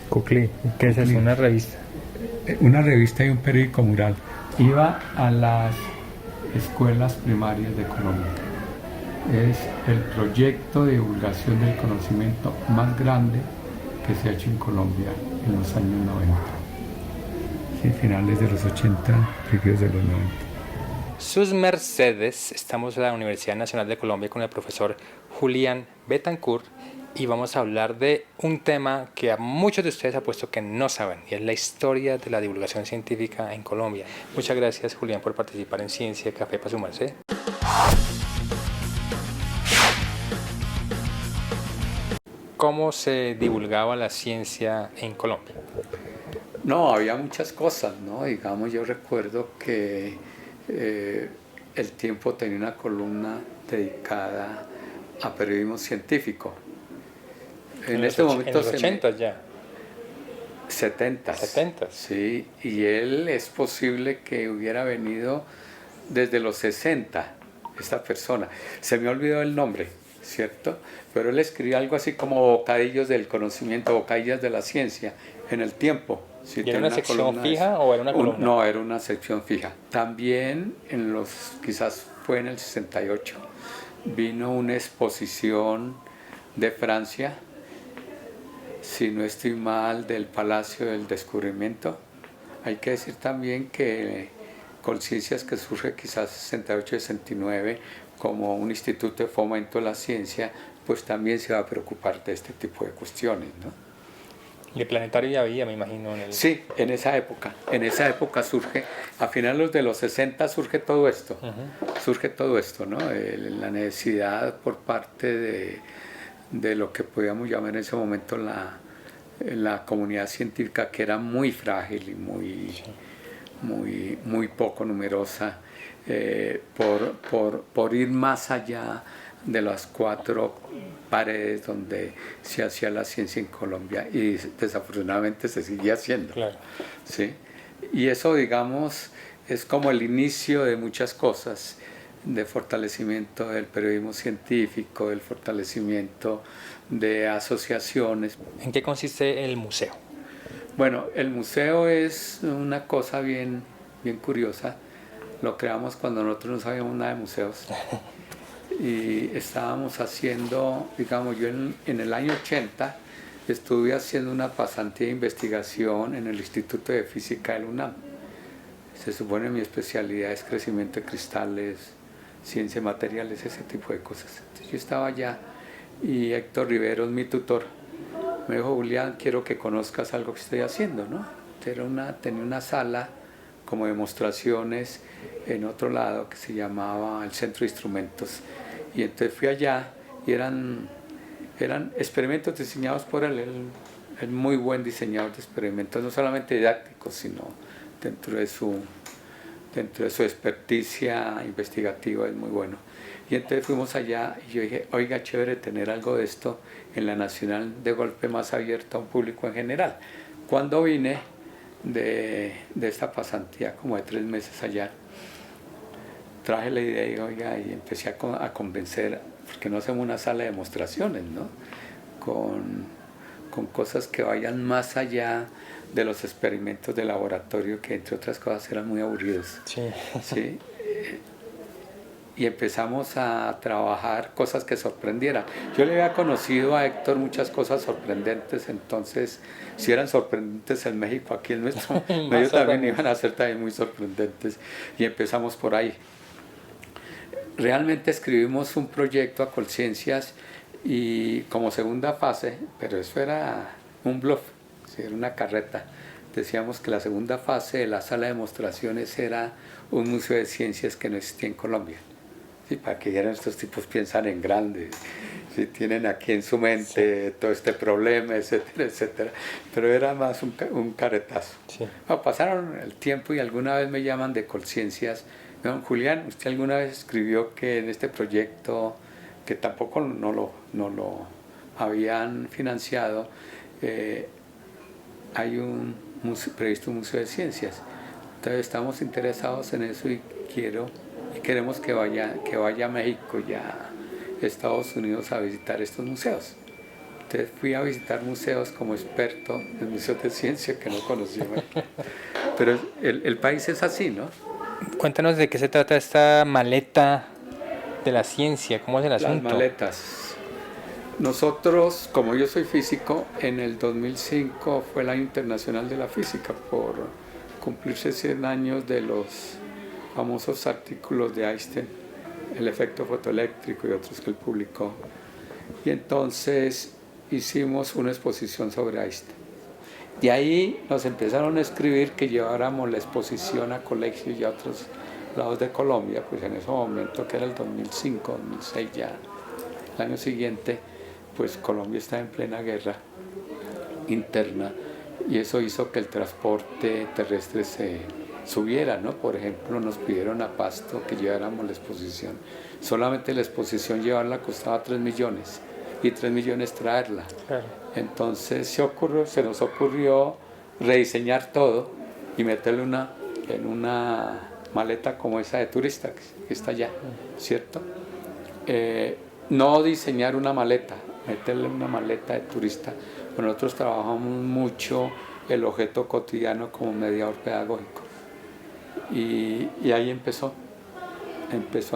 Cuclí, ¿qué es eso? Una revista. Una revista y un periódico mural. Iba a las escuelas primarias de Colombia. Es el proyecto de divulgación del conocimiento más grande que se ha hecho en Colombia en los años 90. Sí, finales de los 80, principios de los 90. Sus mercedes, estamos en la Universidad Nacional de Colombia con el profesor Julián Betancourt y vamos a hablar de un tema que a muchos de ustedes apuesto que no saben y es la historia de la divulgación científica en Colombia. Muchas gracias, Julián, por participar en Ciencia Café para su merced. ¿Cómo se divulgaba la ciencia en Colombia? No, había muchas cosas, ¿no? Digamos, yo recuerdo que El Tiempo tenía una columna dedicada a periodismo científico. En este momento en los 80 ya. 70, 70. sí, y él es posible que hubiera venido desde los 60, esta persona. Se me olvidó el nombre, ¿cierto? Pero él escribió algo así como Bocadillos del Conocimiento, Bocadillas de la Ciencia, en El Tiempo. Sí, ¿Y era una sección fija o era una columna? No, era una sección fija. También quizás fue en el 68, vino una exposición de Francia, si no estoy mal, del Palacio del Descubrimiento. Hay que decir también que Conciencias, que surge quizás 68-69 como un instituto de fomento de la ciencia, pues también se va a preocupar de este tipo de cuestiones, ¿no? Y el planetario ya había, me imagino. Sí, en esa época surge, a finales de los 60 surge todo esto, ¿no? La necesidad por parte de lo que podíamos llamar en ese momento la comunidad científica, que era muy frágil y muy poco numerosa, por ir más allá de las cuatro paredes donde se hacía la ciencia en Colombia, y desafortunadamente se sigue haciendo. Claro. ¿Sí? Y eso, digamos, es como el inicio de muchas cosas, de fortalecimiento del periodismo científico, del fortalecimiento de asociaciones. ¿En qué consiste el museo? Bueno, el museo es una cosa bien curiosa. Lo creamos cuando nosotros no sabíamos nada de museos. Y estábamos haciendo, digamos, yo en el año 80 estuve haciendo una pasantía de investigación en el Instituto de Física del UNAM. Se supone mi especialidad es crecimiento de cristales, ciencia de materiales, ese tipo de cosas. Entonces yo estaba allá y Héctor Rivero, mi tutor, me dijo: Julián, quiero que conozcas algo que estoy haciendo, ¿no? Tenía una sala como demostraciones en otro lado que se llamaba el Centro de Instrumentos. Y entonces fui allá y eran experimentos diseñados por él muy buen diseñador de experimentos, no solamente didácticos, sino dentro de su experticia investigativa, es muy bueno. Y entonces fuimos allá y yo dije: oiga, chévere tener algo de esto en la Nacional, de golpe más abierto a un público en general. Cuando vine de esta pasantía, como de 3 meses allá, traje la idea y, oiga, y empecé a convencer, porque no hacemos una sala de demostraciones, ¿no? Con cosas que vayan más allá de los experimentos de laboratorio, que entre otras cosas eran muy aburridos. Sí. ¿Sí? Y empezamos a trabajar cosas que sorprendieran. Yo le había conocido a Héctor muchas cosas sorprendentes, entonces si eran sorprendentes en México, aquí en nuestro medio también iban a ser también muy sorprendentes, y empezamos por ahí. Realmente escribimos un proyecto a Colciencias y como segunda fase, pero eso era un bluff, era una carreta. Decíamos que la segunda fase de la sala de demostraciones era un museo de ciencias que no existía en Colombia. Sí, para que vieran, estos tipos piensan en grande, ¿sí? Tienen aquí en su mente todo este problema, etcétera, etcétera. Pero era más un caretazo. Sí. Bueno, pasaron el tiempo y alguna vez me llaman de Colciencias: don Julián, usted alguna vez escribió que en este proyecto, que tampoco no lo habían financiado, hay previsto un museo de ciencias. Entonces estamos interesados en eso y queremos que vaya a México y a Estados Unidos a visitar estos museos. Entonces fui a visitar museos como experto en museos de ciencia que no conocía. Pero el país es así, ¿no? Cuéntanos de qué se trata esta maleta de la ciencia, cómo es el Las asunto. maletas. Nosotros, como yo soy físico, en el 2005 fue el Año Internacional de la Física por cumplirse 100 años de los famosos artículos de Einstein, el efecto fotoeléctrico y otros que él publicó. Y entonces hicimos una exposición sobre Einstein. De ahí nos empezaron a escribir que lleváramos la exposición a colegios y a otros lados de Colombia, pues en ese momento, que era el 2005, 2006 ya, el año siguiente, pues Colombia está en plena guerra interna y eso hizo que el transporte terrestre se subiera, ¿no? Por ejemplo, nos pidieron a Pasto que lleváramos la exposición. Solamente la exposición llevarla costaba 3 millones y 3 millones traerla. Claro. Entonces se nos ocurrió rediseñar todo y meterle en una maleta como esa de turista que está allá, ¿cierto? No diseñar una maleta, meterle una maleta de turista. Bueno, nosotros trabajamos mucho el objeto cotidiano como mediador pedagógico. Y ahí empezó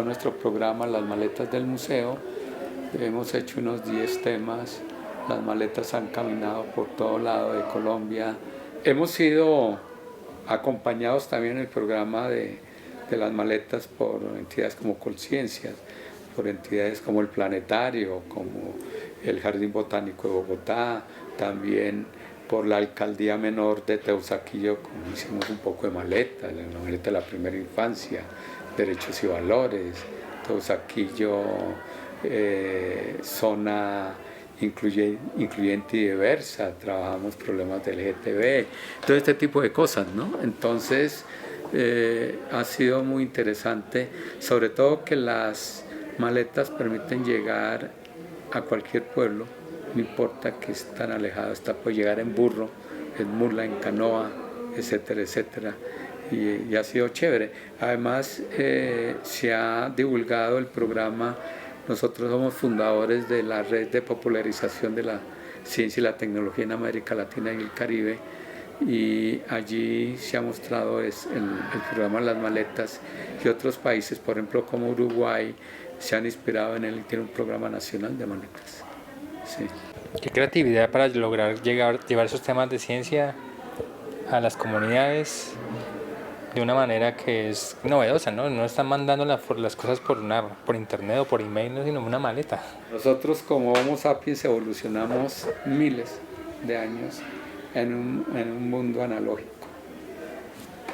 nuestro programa Las Maletas del Museo. Hemos hecho unos 10 temas, las maletas han caminado por todo lado de Colombia. Hemos sido acompañados también en el programa de las maletas por entidades como Colciencias, por entidades como el Planetario, como el Jardín Botánico de Bogotá, también por la Alcaldía Menor de Teusaquillo, como hicimos un poco de maletas, la maleta de la primera infancia, derechos y valores, Teusaquillo, zona incluyente y diversa, trabajamos problemas del LGTB, todo este tipo de cosas, ¿no? Entonces ha sido muy interesante, sobre todo que las maletas permiten llegar a cualquier pueblo, no importa que es tan alejado, puede llegar en burro, en mula, en canoa, etcétera, etcétera. Y ha sido chévere. Además, se ha divulgado el programa. Nosotros somos fundadores de la red de popularización de la ciencia y la tecnología en América Latina y el Caribe, y allí se ha mostrado el programa Las Maletas, y otros países, por ejemplo como Uruguay, se han inspirado en él y tiene un programa nacional de maletas. Sí. Qué creatividad para lograr llevar esos temas de ciencia a las comunidades de una manera que es novedosa, ¿no? No están mandando las cosas por internet o por email, ¿no? Sino una maleta. Nosotros como Homo sapiens evolucionamos miles de años en un mundo analógico.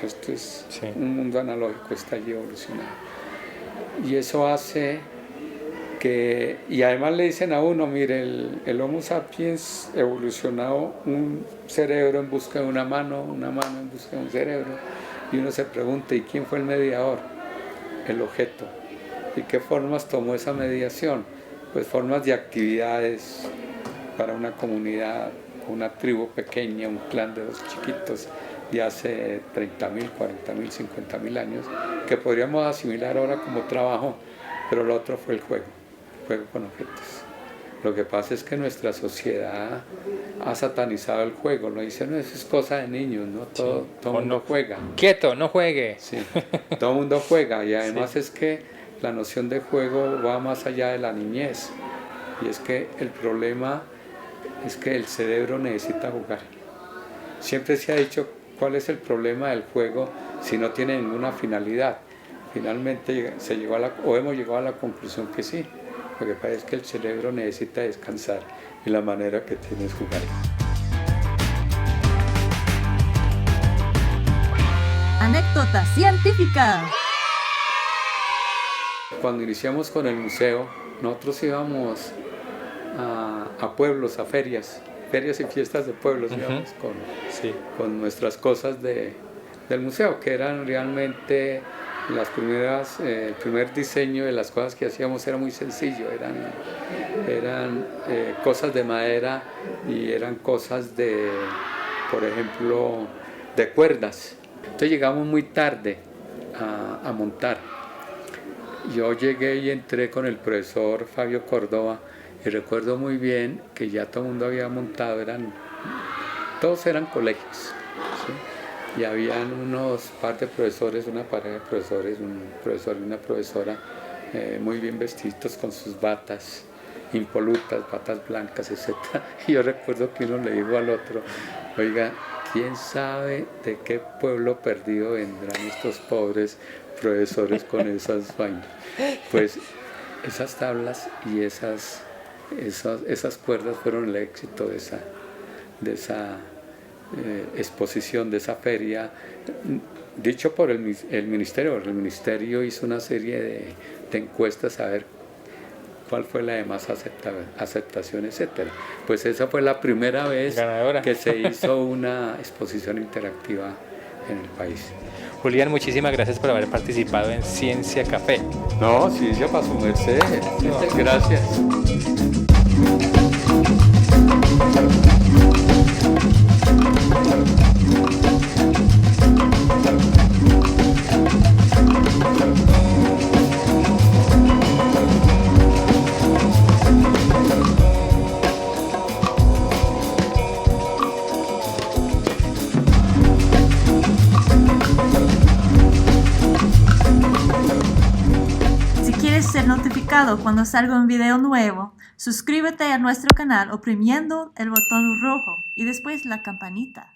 Esto es un mundo analógico, está allí evolucionado. Y eso hace que, y además le dicen a uno, mire, el Homo sapiens evolucionó un cerebro en busca de una mano en busca de un cerebro, y uno se pregunta, ¿y quién fue el mediador? El objeto. ¿Y qué formas tomó esa mediación? Pues formas de actividades para una comunidad, una tribu pequeña, un clan de dos chiquitos de hace 30.000, 40.000, 50.000 años, que podríamos asimilar ahora como trabajo, pero lo otro fue el juego con objetos. Lo que pasa es que nuestra sociedad ha satanizado el juego, lo dice, no, eso es cosa de niños, ¿no? Todo el mundo juega. Quieto, no juegue. Sí, todo el mundo juega, y además es que la noción de juego va más allá de la niñez, y es que el problema es que el cerebro necesita jugar. Siempre se ha dicho cuál es el problema del juego si no tiene ninguna finalidad. Finalmente hemos llegado a la conclusión que sí. Lo que pasa es que el cerebro necesita descansar y la manera que tiene es jugar. Anécdota científica. Cuando iniciamos con el museo, nosotros íbamos a pueblos, a ferias y fiestas de pueblos, digamos, con nuestras cosas del museo, que eran realmente las primeras, el primer diseño de las cosas que hacíamos era muy sencillo, eran cosas de madera, y eran cosas por ejemplo, de cuerdas. Entonces llegamos muy tarde a montar. Yo llegué y entré con el profesor Fabio Córdoba Y recuerdo muy bien que ya todo el mundo había montado, todos eran colegios, ¿sí? Y habían unos par de profesores, una pareja de profesores, un profesor y una profesora, muy bien vestidos con sus batas impolutas, batas blancas, etc. Y yo recuerdo que uno le dijo al otro, oiga, ¿quién sabe de qué pueblo perdido vendrán estos pobres profesores con esas vainas? Pues esas tablas y esas cuerdas fueron el éxito de esa exposición, de esa feria, dicho por el ministerio. El ministerio hizo una serie de encuestas a ver cuál fue la de más aceptación, etcétera. Pues esa fue la primera vez Ganadora. que se hizo una exposición interactiva en el país. Julián, muchísimas gracias por haber participado en Ciencia Café. No, sí, ya para su merced. Gracias. Si quieres ser notificado cuando salga un video nuevo, suscríbete a nuestro canal oprimiendo el botón rojo y después la campanita.